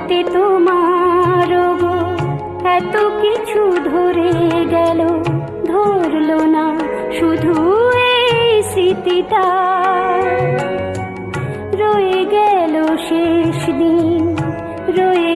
হাতে তোমার গো এত কিছু ধরে গেল, ধরলো না শুধু এই স্মৃতিটা। রয়ে গেল শেষ দিন, রয়ে